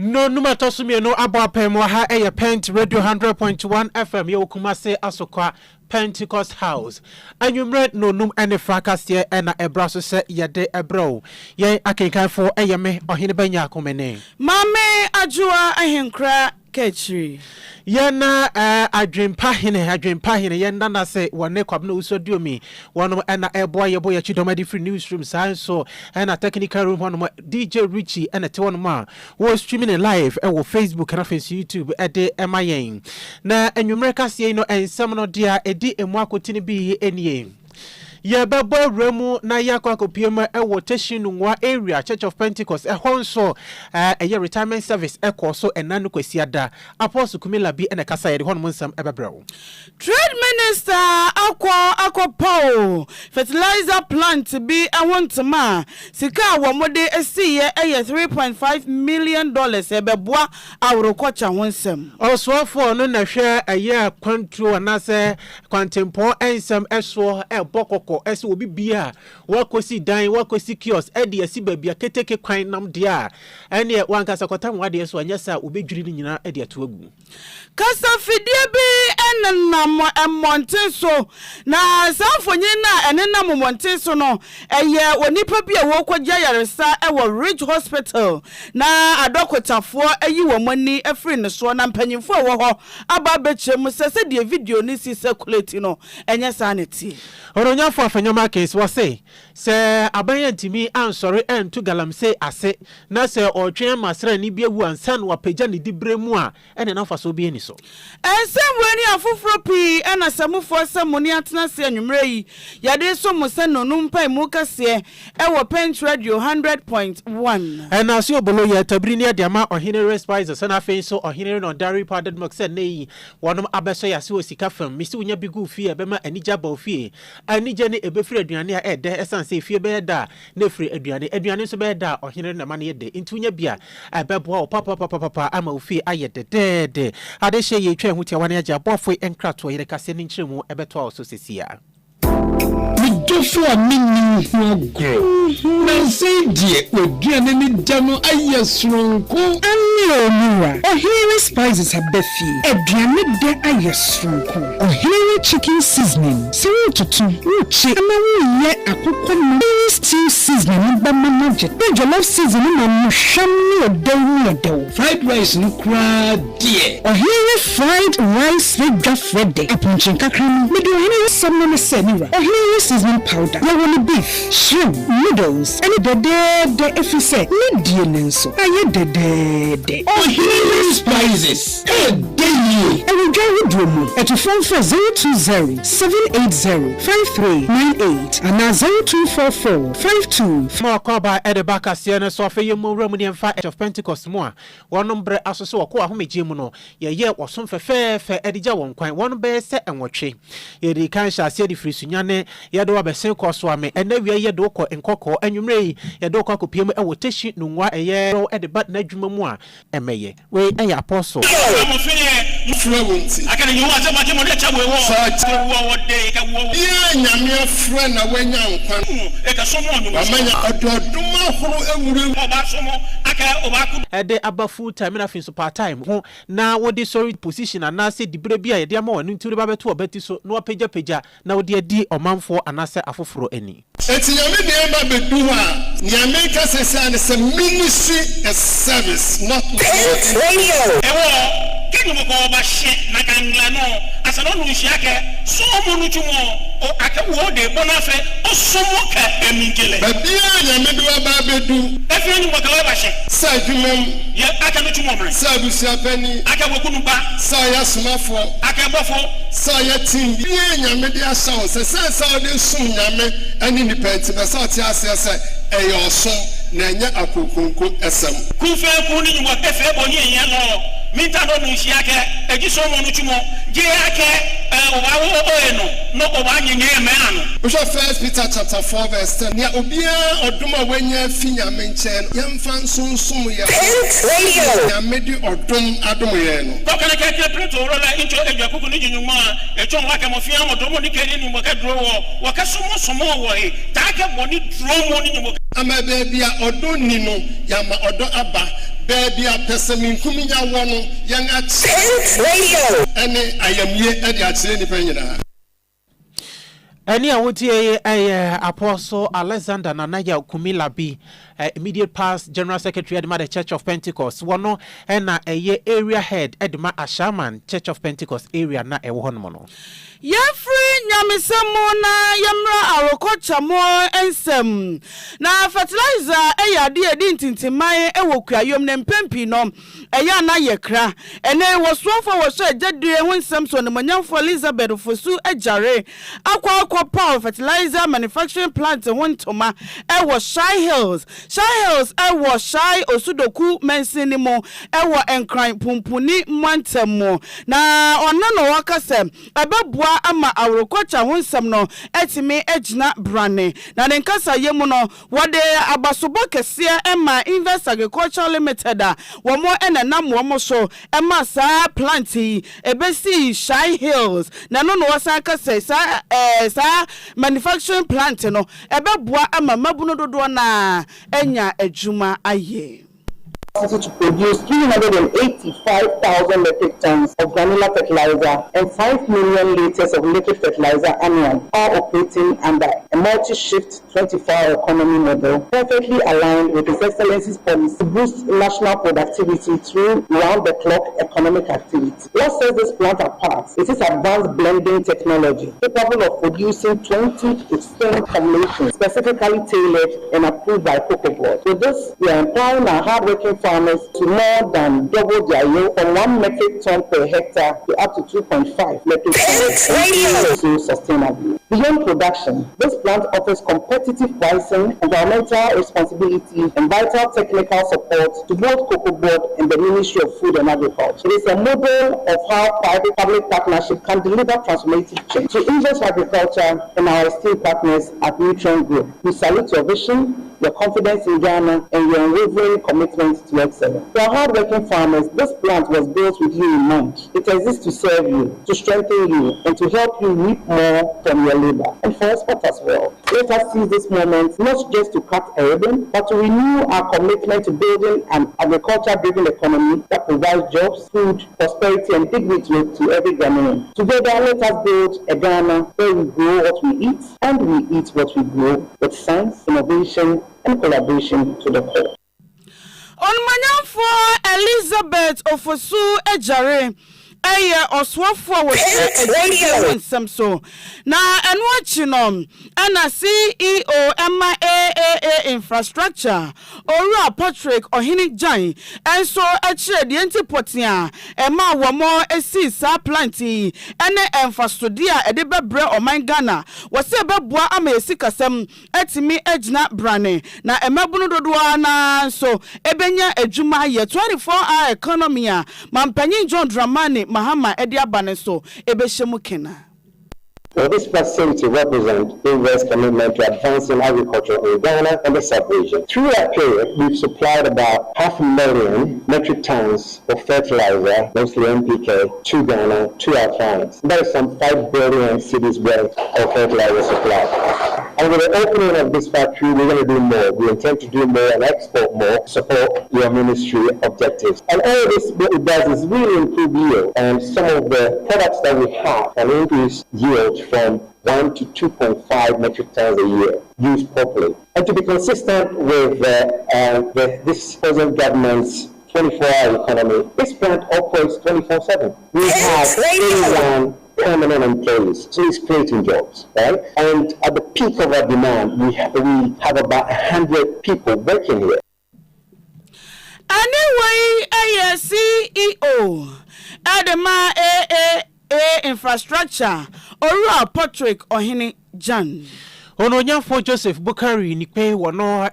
No numato sumi no abo apemo ha eye Pent Radio 100.1 FM ye Kumase Asokwa Pentecost House. Anumre no num ene fracas ye ena ebraso se yede ebro. Ye akenkan fo eye me ohene banya akomene. Mame ajua ahenkra Ketri. Yana adwempa hene yenda na se wone kwabna usoduo mi wono ena eboa yebo ya chidomadi free newsroom so ena technical room wono DJ Richie ena te wono ma wo streaming live wo Facebook na YouTube ede emayen na enwumre kase no ensam no dia edi emu akotini bi enie ye bebo remu na yakwa kopiema ewo teshinunwa area Church of Pentecost ehonso eye retirement service ekoso enanu kwesiada apostle kumila bi ene kasa yede hono nsam ebebrew trade minister akwa Paul fertilizer plant bi awontema sika wo mode esiye eye $3.5 million ebeboa awrokocha honsam also for no na hwe eye kwantu anase kwantempo ensam eso ebokoko esi obi bia wakosi dan wakosi kiosk edi esi babia keteke kwan nam dia ene wankasa kotam wade so anyasa obedwiri ni nyina edi atoagu kasa fidie bi enenam emmonten so na sanfonyi na enenam monten so no eye onipa bia wo kwagya yaresa ewo Ridge Hospital na adokotafo ayi wo mani afri ne so na mpanyimfo wo ho aba bechem sese die video ni si circulate no enye sanity oronyafo afanyoma case wase se abanya ntimi ansori entu galamse ase na se otwen masra ni biewu ansan wapagya ne dibremu a ene na faso bi eni so ensemweni afoforo pi ena samufo samoni atena se anwumre yi yade so museno numpa mu kase ewo Pent Radio 100.1 ena se obolo ye tabiri ne de ama ohine respise se na fe so ohine no dairy powdered milk se nei wonom abeso yase osika fam misi unya bigu fie bema anija ba ofie anija ne ebefiri aduane a ede esanse fie be da na firi aduane so be da ohine na ma ne de intunya bia ebeboa papa ama ofie ayede de ade hye ye twa hutia wane agya bofo enkrato yere kase ne nkyeremu ebeto a so sesia Midofo a minni ho gro na say die oduane ni damo ayesronko ani omura ohere spices abefi aduane de ayesronko ohere chicken seasoning so tutu uchi ama ye akoko no stew seasoning ba mamaje jollof seasoning na musham ni odew fried rice no kra die ohere fried rice with Friday apunchin kakram medu ohere samno na senira ohere seasoning powder yawoni beef shrimp noodles and the efise medie nenso aye de ohere spices daily and we dromu at phone for 020-780-5398 and 0244-52 more koba at the back as yene so fe yemu romu emfa Church of Pentecost mo a wonombre asoso wako ahomegye mu no ye wosom fe edija won kwan won be se enwotwe ye di kan sha se di frisunyane ye do abesen koso ame enawia ye do ko enkoko anwumre ye do ko akopiem ewo teshi nunwa eye ro ede bat na adwuma mu a emeye we eye apostle akana you want to mo de chawe wo wo de ka wo ye nyame afra na wanya nkwan e ka somo no amanya ododuma horo ewure oba somo aka oba ku ede aba full time na fin so part time ho na wo de sorry position na se dibre bia ye de ama wonu nturi ba beto obeti so na opagya na wo de adi omanfo anase afoforo ani eti nyame de ba bedu ha nyame ka sesa ne se ministry a service not radio ewo kinu mo ko ba she na kangla no asano nu shi ake so mo nu chumo o ake wo de bonafe o so mo ka emingele ba bia nyame de ba bedu efi nu mo ka ba she sa dwumam ye ake nu chumo mre sa busia pani ake wo kunu ba sa ya smafo ake bofo sa ya tin bia nyame de asawo se sa de sum nyame ani ni penti ba sa ti ase eyo so na nya akokonko esam kufe ku ni mo tefe bo ni yen lo minta no nu shi ake ejiso mo nu chumo je ake obawo eno no oba nyenye me anu Bishop 1 Peter chapter 4 verse 10 ya obia oduma wanya finya menchen yemfa nsonsum ya radio ya medi odum adum ye no ko kana ke preto rola into edwakuku ni jinyuma echon waka mo fia mo domo ni keri ni mo ka dro wo ka somo wo e ta ke mo ni dro mo ni mo ama be bia odon ni no ya ma odo aba baby a person kuminya wono young at radio any I am here at the penny. Any Apostle Alexander Nanaya Kumilabi, immediate past General Secretary at the Church of Pentecost, one and a area head at Ashaman Church of Pentecost area na mono. Free Nyamisamona Yamra Arokocha more ensem. Na fertilizer dear dintin my ewokia yom nem pempinom na yekra. And then was one for was said dead when Samson the Manyan for Elizabeth for Sue Ejare. Aqua power fertilizer manufacturing plant one toma was Shy Hills. Shy Hills was Shy Osudoku mensinimo was encrying pumpuni mantemo. Na onano wakasem ababwa ama awrokocha wonsam no etime ejina brane na nenkasa yemu no wode abasobo kese ema Invest Agriculture Limited wo mo enenam wo mo so ema sa planti ebesi Shy Hills na no wasa kase sa manufacturing plant no ebeboa ama mabuno dodo na enya ejuma aye to produce 385,000 metric tons of granular fertilizer and 5 million liters of liquid fertilizer annually, all operating under a multi-shift 24-hour economy model, perfectly aligned with His Excellency's policy to boost national productivity through round-the-clock economic activity. What sets this plant apart is its advanced blending technology, capable of producing 20 distinct formulations specifically tailored and approved by Cocoa Board. With this, we are empowering our hardworking farmers to more than double their yield from 1 metric ton per hectare to up to 2.5 metric tons sustainably. Beyond production, this plant offers competitive pricing, environmental responsibility, and vital technical support to both Cocoa Board and the Ministry of Food and Agriculture. It is a model of how private-public partnership can deliver transformative change. To Invest Agriculture and our esteemed partners at Nutrient Group, we salute your vision, your confidence in Ghana, and your unwavering commitment to excellence. For our hardworking farmers, this plant was built with you in mind. It exists to serve you, to strengthen you, and to help you reap more from your labor, and for export as well. Let us seize this moment not just to cut a ribbon, but to renew our commitment to building an agriculture-driven economy that provides jobs, food, prosperity, and dignity to every Ghanaian. Together, let us build a Ghana where we grow what we eat, and we eat what we grow, with science, innovation, and collaboration to the core. On Manyan for Elizabeth Ofosu Ejare. Oswafo was Samso. Now, and watching and a CEO MIAA Infrastructure, Ora Patrick or Hinik Jai, and so actually the antipotia, Emma Wamo, a sea planty, and the infrastructure, a deba bre or mine Ghana, was a babwa amesikasem, etimi ejna brane, na emabuno doana, so ebenya ejuma ye 24-hour economy, Mampanyin John Dramani. Mahama Edia Baneso, Ebeshemukena. Well, this facility represents Invest's commitment to advancing agriculture in Ghana and the sub-region. Through that period, we've supplied about 500,000 metric tons of fertilizer, mostly NPK, to Ghana, to our clients. That is some 5 billion cedis worth of fertilizer supply. And with the opening of this factory, we're going to do more. We intend to do more and export more, support your ministry objectives. And all this, what it does is really improve yield. And some of the products that we have can increase yield from 1 to 2.5 metric tons a year, used properly. And to be consistent with this present government's 24-hour economy, this plant operates 24/7. We have 81 permanent employees, so it's creating jobs, right? And at the peak of our demand, we have about 100 people working here. Anyway, CEO, Adama Infrastructure, Ora Patrick Ohini Jan. Ononyafo Joseph Bukari Nipe wano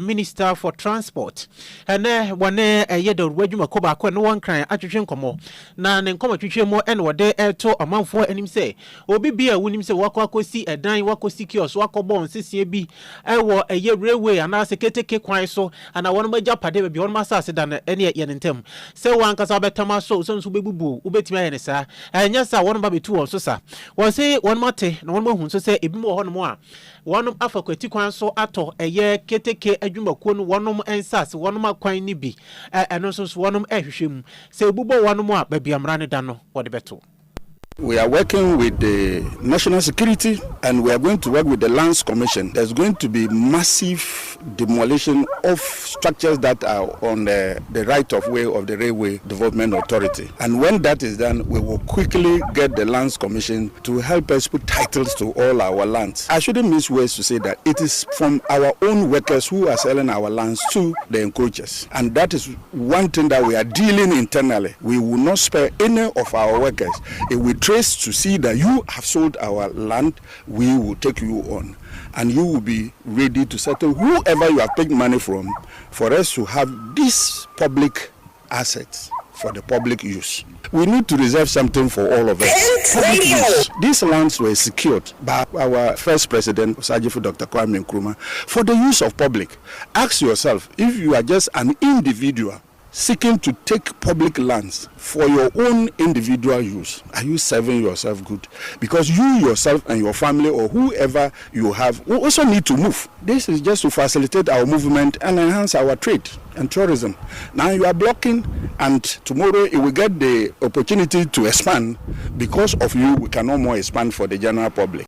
Minister for Transport. Ene wane de wadwuma koba ko no wan kran atwetwe nkomo. Na ne nkomo twetwe mo ene wode to amanfo anim se obi bia wonim se wakosi edan wakosi kios wakobon sesie bi ewo railway ana seketeke kwan so ana wono magya pade bi wono masase da na ene ye ntem. Se wan kasa betama so so bebubu ubetimi aye ne sa. Enya sa wono ba betu won so sa. Won se wono mate na wono mahu so se ebi mo ho no mo a wɔnom afa kwati kwan so atɔ ɛyɛ keteke adwumakuo no wɔnom ensas wɔnom akwan ni bi ɛno nso so wɔnom ɛhwehwɛ mu sɛ ebubɔ wɔnom a baabi amra ne da no wɔde bɛto. We are working with the national security and we are going to work with the Lands Commission. There's going to be massive demolition of structures that are on the right of way of the Railway Development Authority. And when that is done, we will quickly get the Lands Commission to help us put titles to all our lands. I shouldn't miss ways to say that it is from our own workers who are selling our lands to the encroachers. And that is one thing that we are dealing internally. We will not spare any of our workers. If we trace to see that you have sold our land, we will take you on. And you will be ready to settle whoever you have paid money from for us to have these public assets for the public use. We need to reserve something for all of us. These lands were secured by our first president, Osagyefo Dr. Kwame Nkrumah, for the use of public. Ask yourself, if you are just an individual seeking to take public lands for your own individual use, are you serving yourself good? Because you yourself and your family or whoever you have will also need to move. This is just to facilitate our movement and enhance our trade and tourism. Now you are blocking, and tomorrow it will get the opportunity to expand. Because of you, we can no more expand for the general public.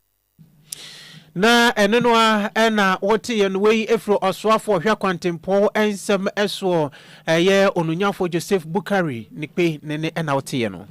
Na enenwa ena wote yen wei efro oswafo hwa kwantempo ensem eso ye onunyafo Joseph Bukari nikpe nene ena wote ye no.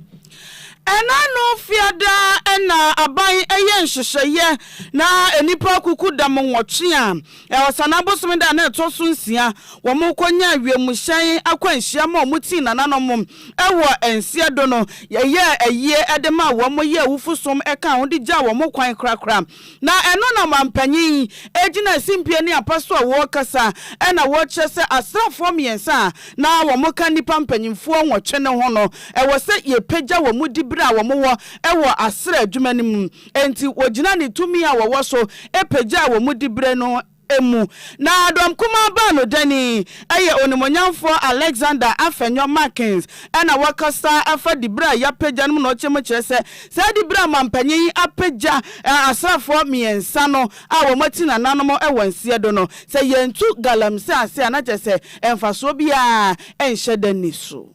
Ena no fiada ena aban eye nhyehyeye na enipa kuku dam nwotwe a osana bosom da na eto so nsia wo mo konya awiemhyan akwanhia ma omuti nananom ewo ensia do no ye eye edema wo mo ye wufusom eka ho de gya wo mo kwan krakra na eno na mampanyin ejina simpie ne apaso a wo kasa ena wo kyese asrafo miensa na wo mo kan nipa mpanyimfo nwotwe ne ho no ewo se ye pagya wo mu bra wo mo wo ewo asra adwumanim enti wogina ne tumi a wo so epagya wo mu dibre no emu na adom kuma ba no dani eye onimonyamfo Alexander Afenyo Markins ena wakasa afa dibra ya pagya no no chemo kyerese sa dibra mampanyin apagya asrafo miensa no a wo mati nananom ewo nsie do no se yentu galamse ase na kyerese emfaso bia enhye dani so.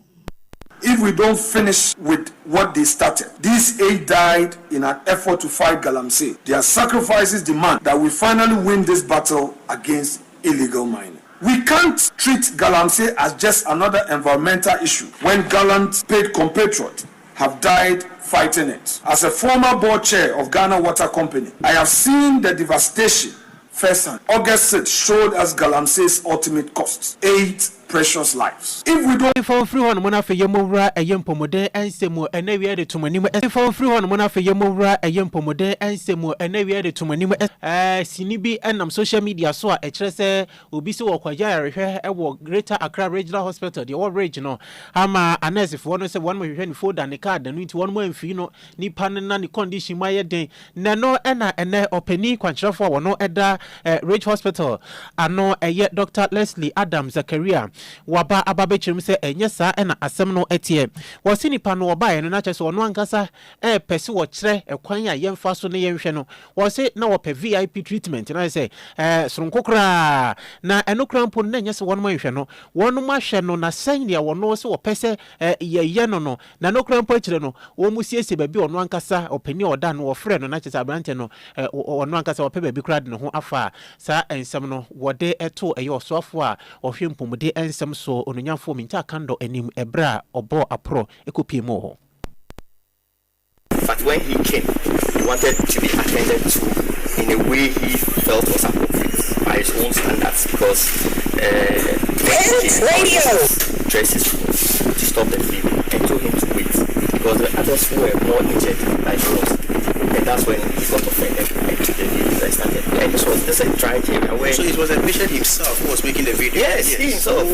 If we don't finish with what they started, these 8 died in an effort to fight Galamsey. Their sacrifices demand that we finally win this battle against illegal mining. We can't treat Galamsey as just another environmental issue when gallant paid compatriots have died fighting it. As a former board chair of Ghana Water Company, I have seen the devastation firsthand. August 6 showed us Galamsey's ultimate cost: 8 precious lives. If we don't for free one mona for yemura ayempomode ensemo enawie de tomanim for free one mona for yemura ayempomode ensemo enawie de tomanim sini bi enam social media so a ekire se obi se wokwaja yarehwe ewo Greater Accra Regional Hospital the all region ama anesifo no se one mo hwehwe ni folder ne card no nti one mo amfi no nipa na ne condition ma ye den na no ena ene opani kwankyerefo wono eda Ridge Hospital ano eye Dr. Leslie Adams Zakaria waba ababechirim se enye sa ena asem no etie wosi nipa no oba ye no na kyese ono ankasa pese wo kire ekwan a yemfa so ne yenhwe no wosi na wo pe VIP treatment na say sronkokra na enokra mpo na nyese wono mahwe no wono mahwe no na san dia wono se wo pese ye no no na nokra mpo kire no wo musiesie ba bi ono ankasa opani oda no wo frɛ no na kyese abrante no ono ankasa wo pe ba bi kra de no ho afa sa ensem no wode eto eye osofo a ohwe mpomode ensem so ononyamfo minta kando enim ebra obo apro ekopimo ho. But when he came, he wanted to be attended to in a way he felt was appropriate by his own standards, because dresses to stop the fever and told him to wait because the others who were more injured by the loss. And that's when he got offended and took the video started. And this was just a dry area where... So it was the patient himself who was making the video? Yes, he himself.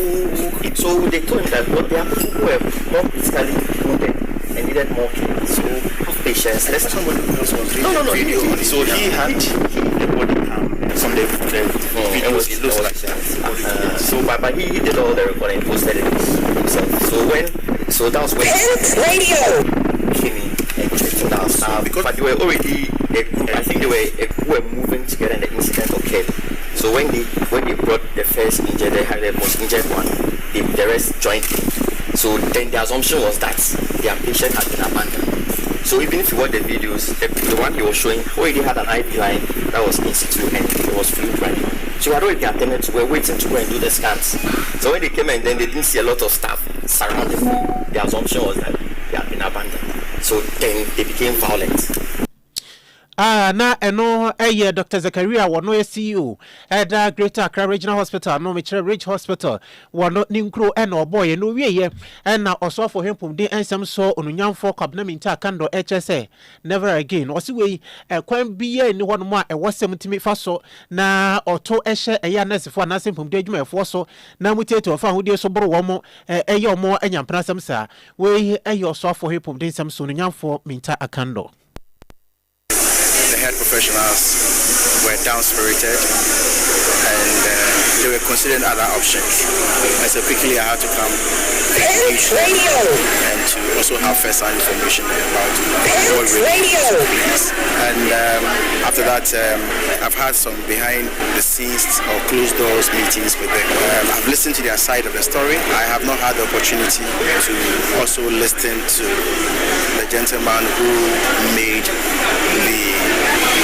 So they told him that there are people who were more physically wounded and needed more care. So have patience. There's somebody who else was doing the video. So he had the body cam from the video. It looks like that. So but he did all the recording and posted it himself. So that was when radio came in and checked it out. But they were already I think they were moving together and the incident occurred. So when they brought the first injured, they had the most injured one, the rest joined in. So then the assumption was that their patient had been abandoned. So even if you watch the videos, the one he was showing already had an IV line that was in situ and there was fluid running. So we had already attended to, were waiting to go and do the scans. So when they came and then they didn't see a lot of staff surrounding them, the assumption was that they had been abandoned. So then they became violent. Na eno Dr. Zakaria wano CEO eda Greater Accra Regional Hospital no Mitchell Ridge Hospital wano ninkro eno boy no wiye na oso for hempum de ensem so onunyamfo kwabna minta kando HSA never again osi we kwan biye ni hono ma ewosem timi fa so na oto ehye eya nesefo anasempum de adwumafo so na muteto fa hodi so boro wo mo omo enyampana sem sa we oso for hempum de ensem so onunyamfo minta akando. The health professionals were down-spirited and they were considering other options. And so quickly I had to come and to also have first-hand information about what really took place. And after that, I've had some behind-the-scenes or closed-doors meetings with them. I've listened to their side of the story. I have not had the opportunity to also listen to the gentleman who made the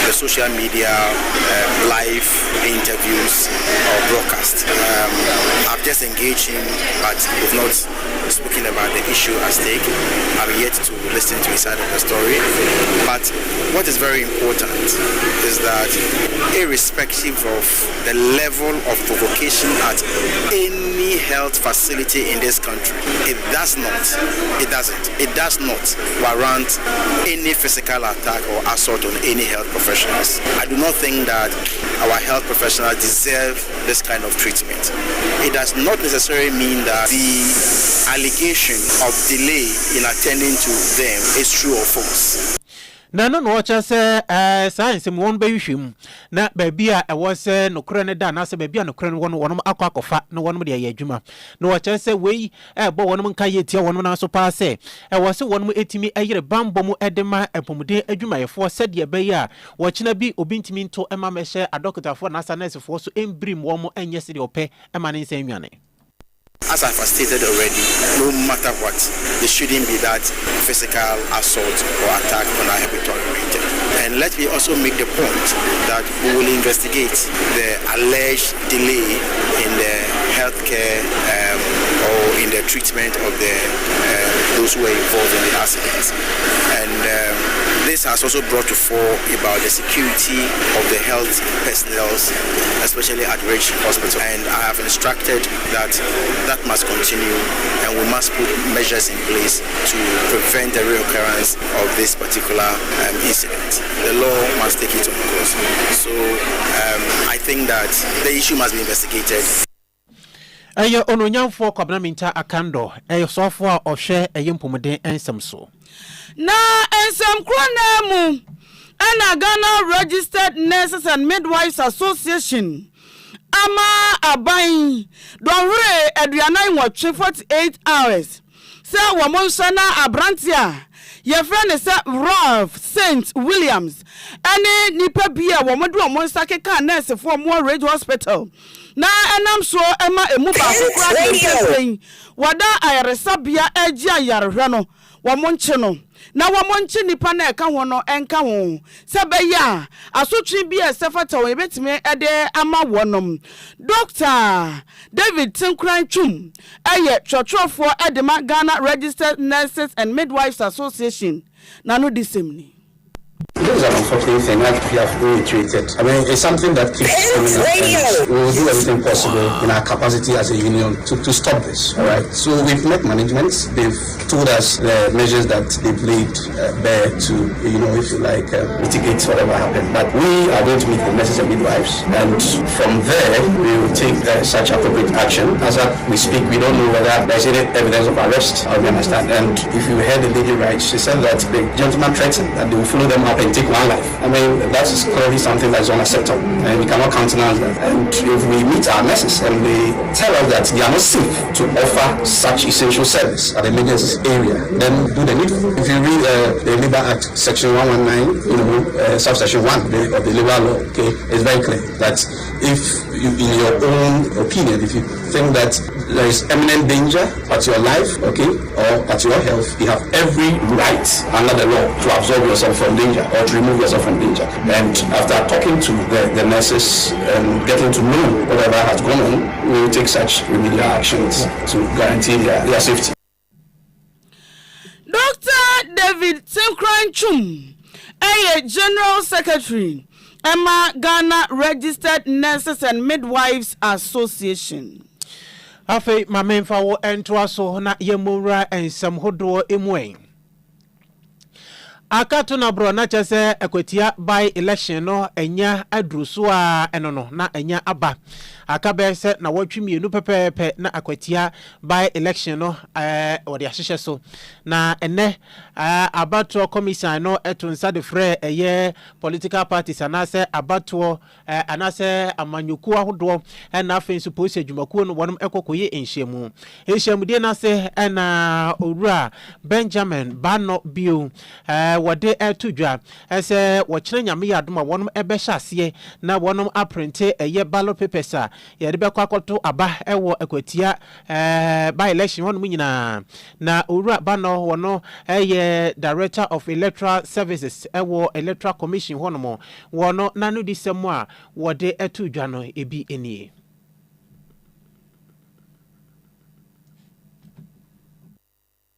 social media live interviews or broadcast. I've just engaged him, but we've not spoken about the issue at stake. I'm yet to listen to his side of the story. But what is very important is that irrespective of the level of provocation at any health facility in this country, it does not warrant any physical attack or assault on any health professionals. I do not think that our health professionals deserve this kind of treatment. It does not necessarily mean that the allegation of delay in attending to them is true or false. Na no watch say science won be hwim na baby a was no kro ne da na say baby no kro won won akwakofa no won de ye adwuma no watch say we bo won nka ye tie won na so pa say was won etimi ayire bambo mu edema epomude adwuma yefo said ye be ya wachina bi obintimi nto ema mehye adokotafo na nurse fo so embrim wo mo enye se de ope ema ne nsan nwane. As I've stated already, no matter what, there shouldn't be that physical assault or attack on our health region. And let me also make the point that we will investigate the alleged delay in the healthcare or in the treatment of those who were involved in the accidents. And this has also brought to fore about the security of the health personnel, especially at Ridge Hospital. And I have instructed that must continue, and we must put measures in place to prevent the reoccurrence of this particular incident. The law must take it on course. So I think that the issue must be investigated. Ayo ononyamfo kwabna minta akando sofo ohwe mpomuden ensem so na ensem krona mu ana Ghana Registered Nurses and Midwives Association ama aban donhore aduanan watwe 48 hours say womonso na abrantia ye friend say Ralph St Williams ene nipa bia womodo womonsa keka nurse for more Ridge Hospital na enam so ema emu ba kokra wada ayaresabia agi ayarehwe no womonche no na womonche nipa na eka ho no enka ho sebeya asotwe bia sefata wo ebetime ede ama wonom Dr. David Tinkran Chum eye twotwofo edema Ghana Registered Nurses and Midwives Association na no disemni. This is an unfortunate thing that we have really treated. I mean, it's something that keeps coming up, and we will do everything possible in our capacity as a union to stop this. All right. So we've met management. They've told us the measures that they've laid bare to, if you like, mitigate whatever happened. But we are going to meet the nurses and midwives, and from there we will take such appropriate action. As we speak, we don't know whether there's any evidence of arrest. I understand. And if you heard the lady right, she said that the gentleman threatened that they will follow them up and can take one life. I mean, that is clearly something that is unacceptable, and we cannot countenance that. And if we meet our nurses and they tell us that they are not safe to offer such essential service at the emergency area, then do the needful. If you read the Labour Act, Section 119, subsection 1 of the Labour Law, okay, it's very clear that if you, in your own opinion, if you think that there is imminent danger at your life, okay, or at your health, you have every right under the law to absolve yourself from danger or to remove yourself from danger. And after talking to the nurses and getting to know whatever has gone on, we will take such remedial actions to guarantee their safety. Dr. David Simkran Chum, General Secretary, Emma Ghana Registered Nurses and Midwives Association. Afe mamemfa wo entwaso na yemura ensam hodo emwen. Akato na bro na chese ekwetia by election no enya adruso a eno no na enya aba. Akabe se na watwimienu pepepe na akwetia by election no wode ahyehyɛ so na ene abato commission no etunsa de frɛ eye political parties anase abato anase amanyuku ahodo na afensu police adwumakuo no wonom ekokoye enhyemu de na se na owura Benjamin Bano Bio wode etudwa ese wo kyerɛ nyame yadoma wonom ebɛhyɛ ase na wonom aprinte eye ballot papers a yɛde bɛkɔ akɔto aba ɛwɔ ekwatia by election wonom nyina na owura Bano wono eye director of electoral services ɛwɔ electoral commission wonom wono nanu disemu a wode etudwa no ebi enie.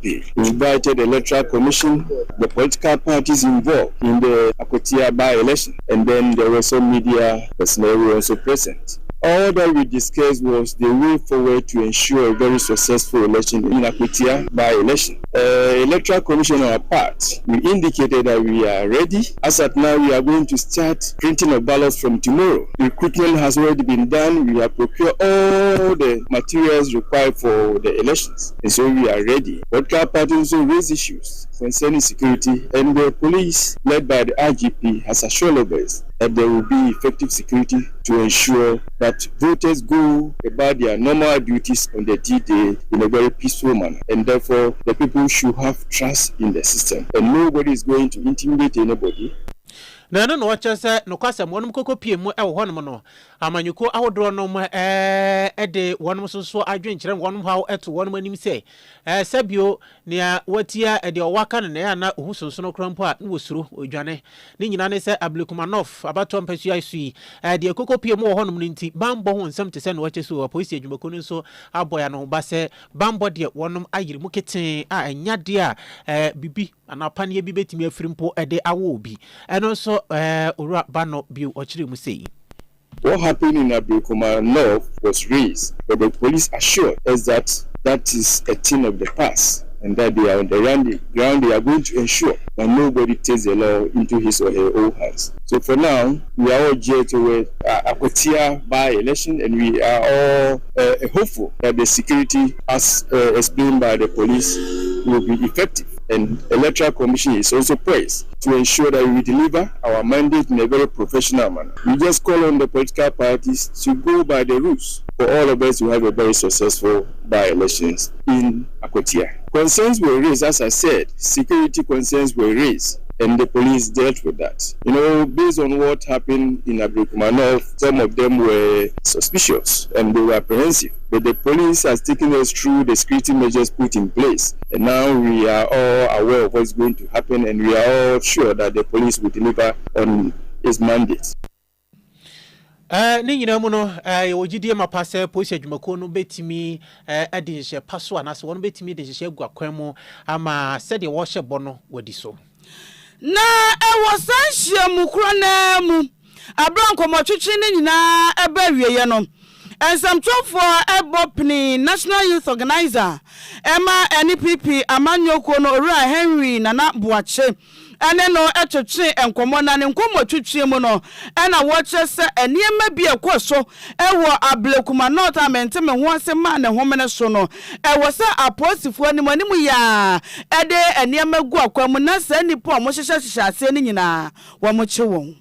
We invited the Electoral Commission, the political parties involved in the Akwatia by-election, and then there were some media personnel who were also present. All that we discussed was the way forward to ensure a very successful election in Akwatia by-election. Electoral Commission on our part, we indicated that we are ready. As at now, we are going to start printing of ballots from tomorrow. Recruitment has already been done. We have procured all the materials required for the elections. And so we are ready. Political parties also raise issues concerning security, and the police, led by the IGP, has assured us that there will be effective security to ensure that voters go about their normal duties on the D-Day in a very peaceful manner. And therefore, the people should have trust in the system. And nobody is going to intimidate anybody. Na no wacha se no kwasem wonum kokopie mu e wo honom no amanyuko awodo no de wonum so adwenkyere wonum hawo eto wonum anim se sabio ne watia de owaka ne ya na ohusonso no krampo a wo suro odwane ni nyina ne se Ablekumanov abato mpasu aisui de kokopie mu wo honom nti bambo ho nsem te se no wache so police adwumako no so aboya no ba se bambo de wonum ayire mu keten a enya de a bibi anapane bi betimi afirimpo de awo obi eno so Ura Bano Bio Ochiri Musei. What happened in Ablekumanov was raised, but the police assured us that that is a thing of the past, and that they are on the ground. They are going to ensure that nobody takes the law into his or her own hands. So for now, we are all geared toward Akwatia by-election, and we are all hopeful that the security, as explained by the police, will be effective. And Electoral Commission is also praised to ensure that we deliver our mandate in a very professional manner. We just call on the political parties to go by the rules for all of us to have a very successful by-elections in Akwatia. Concerns were raised, as I said, security concerns were raised, and the police dealt with that. You know, based on what happened in Ablekumanov, some of them were suspicious and they were apprehensive. But the police has taken us through the security measures put in place. And now we are all aware of what's going to happen, and we are all sure that the police will deliver on its mandate. Ni nyina mu no wogidie mapase police adwumako no betimi ade hye paso anase won betimi de hye agukwan mu ama sede wo hye bono wadi so na ewo sanhia mu kro na mu abrankomotwetwe ni nyina eba wieye no ensamtwofo ebopni National Youth Organizer Emma NPP amanyoko no Ora Henry Nana Boache ene no etwetwe enkomo na ne nkomo twetwe mu no ena wo kye se eniema bi ekoso ewo ablekuma not amente me ho asema ne homene so no ewo se aposifo animanimu ya ede eniema gu akwamu na se nipo mo hyehyehye ase ni nyina wo mo kye won.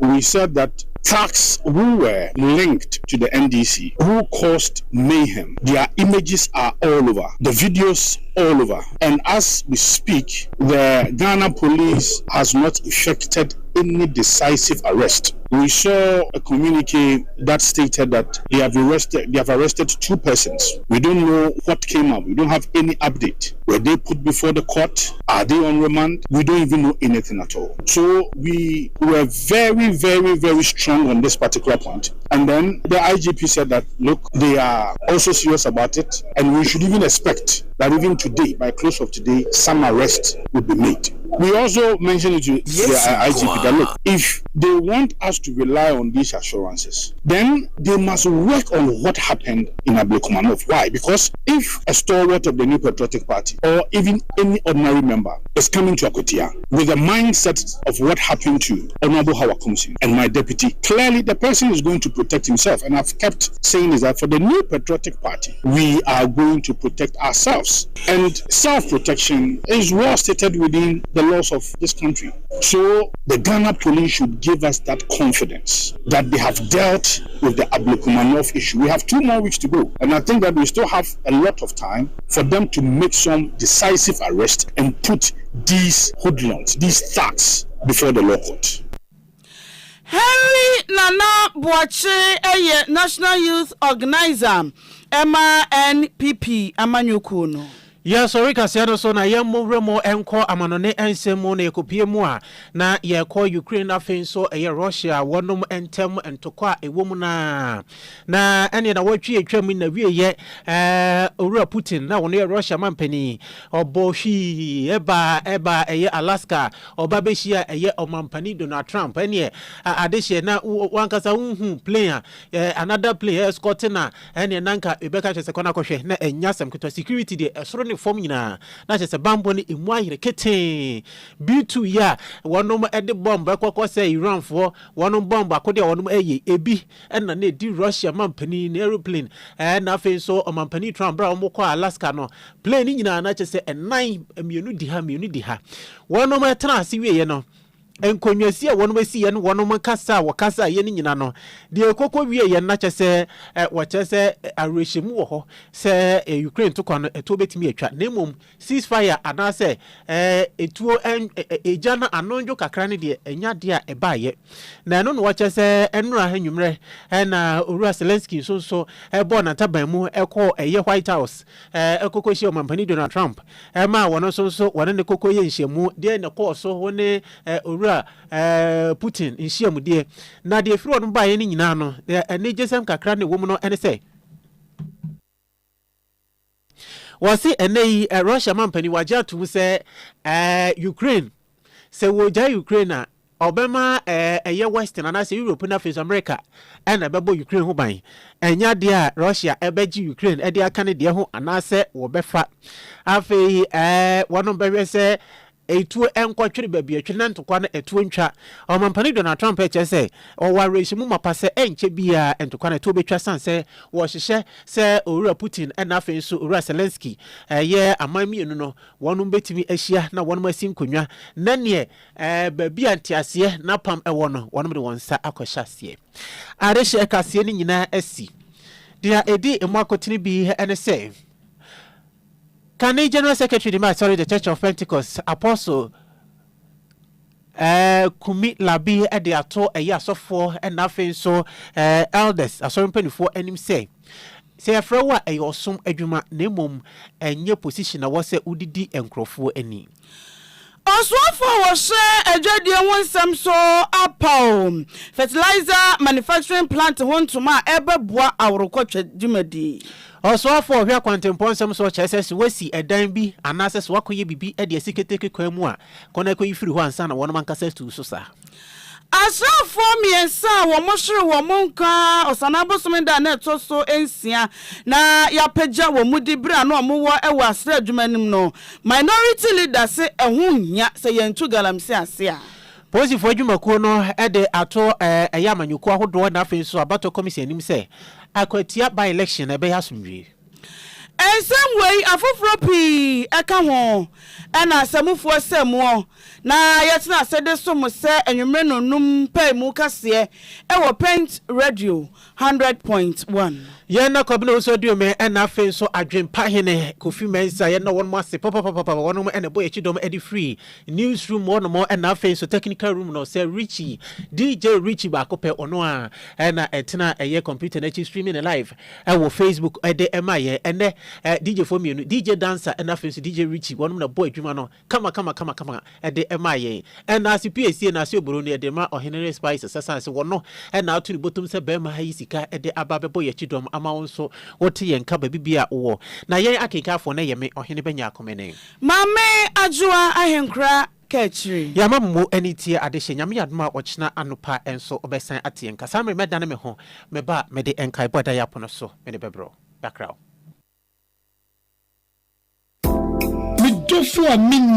We said that thugs who were linked to the NDC, who caused mayhem, their images are all over, the videos all over. And as we speak, the Ghana police has not effected any decisive arrest. We saw a communique that stated that they have arrested 2 persons. We don't know what came up. We don't have any update. Were they put before the court? Are they on remand? We don't even know anything at all. So we were very, very, very strong on this particular point. And then the IGP said that, look, they are also serious about it, and we should even expect that even today, by close of today, some arrest will be made. We also mentioned to the IGP that, look, if they want us to rely on these assurances, then they must work on what happened in Ablekumanov. Why? Because if a stalwart of the New Patriotic Party or even any ordinary member is coming to Akotia with a mindset of what happened to Honorable Hawakumsi and my deputy, clearly the person is going to protect himself. And I've kept saying is that for the New Patriotic Party, we are going to protect ourselves. And self-protection is well stated within the laws of this country. So the Ghana police should give us that confidence that they have dealt with the Ablekumanov issue. We have 2 more weeks to go, and I think that we still have a lot of time for them to make some decisive arrest and put these hoodlums, these thugs, before the law court. Henry Nana Boache, National Youth Organizer, Emma NPP, Amanyukuno. Ya sorry kasiano so na ye mo enko amanone ensemu na ekopie mu a na ye ko Ukraine afin so eye Russia wonom entem entokwa ewom na ene na watwi atwam na wie ye owura Putin na wono ye Russia mampani obohwi eba eye Alaska obabehia eye omampani Donald Trump ene adehie na wankasa unhu player another player escort na ene nanka ebeka chese kona kohwe na enyasem kito security de esoro form nyina na chese bambo ni emu ahire kete B2 ya wonom ede bomb ekoko say Iran for wonom bomb akode wonom eye ebi na na di Russia mampani na aeroplane na afen so mampani Trump bra omko Alaska no plane nyina na chese enan mienu di ha wonom etena ase wie no enkonwasi a wonom asi ye no wonom kasa wakasa ye ni nyina no de ekoko wie ye na chese wachese arehemu wo ho se Ukraine to kwa no eto betimi atwa na mom ceasefire anase etuo ejana anonjo kakra ne de enya de a ebaye na no wachese enura hanwumre na Owura Zelensky so ebo na taban mu ekọ eye White House ekoko hie omampani Donald Trump ma wono so wono ne kokko ye nhyiamu de ne kọ so woni Putin nhyiamu de na de firi wono baye ni nyina no ene jesem kakra ne wom no ene se wasi ene Russia mampani waja to se Ukraine se woja Ukraine Obama eye Western and say Europe na face America and bebo Ukraine ho ban enya de a Russia ebeji Ukraine e de aka ne de ho anase wo befa afei wono bewe se etuo enkwatwere babia twena ntokwa na etuo ntwa omampani Donald Trump eche se o warehye mu mapase enche bia ntokwa na etuo betwa sanse wo hyehye se Owura Putin na afei so Owura Zelensky ye amamienu no wono betimi ahia na wono asi nkonwa na ne babia ntiase na pam ewo no wono de wonsa akohyase arehye ekase ni nyina asi dia edi emakotini bi ene se Kani General Secretary the Church of Pentecost Apostle Kumi Labi ede ato asofo na afei so elders asompanifo anim say afrawa osom adwuma na mom enye position na wose udidi enkrofo ani Oswafo was adwade wonsam so apau fertilizer manufacturing plant hontuma ebeboa awrokotwa dwumadi Oswafo hwa kwantemponsam so chese wasi edan bi anase so wakoye bibi e de siketeke kwamu a kona koyi firi ho ansa na wono mankasa tu so sa asrafo miensa wo mohwere wo monka osanabo somenda na etoso ensia na yapagya wo mudi bra na omowo ewo asra adwumanim no minority leader se ehunya se yentu galamse ase a Posi for adwumakuo no ede ato eyamanyuko ahodo na afi so abato commission anim se akwatia by election ebe yasomwie ensem wei afoforo pi eka ho na asamufo asemo na yetena sede so mo se enwumre nonum pay mu kase ewo Pent Radio 100.1 Yena kwabena so dio me na afi so adwempa hene Kofi Mensa yena won mo ase papa won mo ene boy chidom edi free newsroom won mo na afi so technical room no se Richie DJ Richie ba ko pe ono a na etena eye computer na chi streaming live ewo Facebook ede emaye ene DJ for me DJ dancer and afi so DJ Richie won na boy adwuma no kama ede emaye and as PAC na se oboro ne de ma ohenere spice sasa se wono na atu ni botum se be ma hayi sika ede ababe boy chidom ama wonso wote yen ka ba bibia wo na yen akeka fo na yeme ohene benya akomene mame ajua ahenkra kechiri ya mammo anitie adehye nyame yadoma ochina anopa enso obesan atien kasa me medane me ho me ba me de enkai boda yapono so me de bebro background me do for a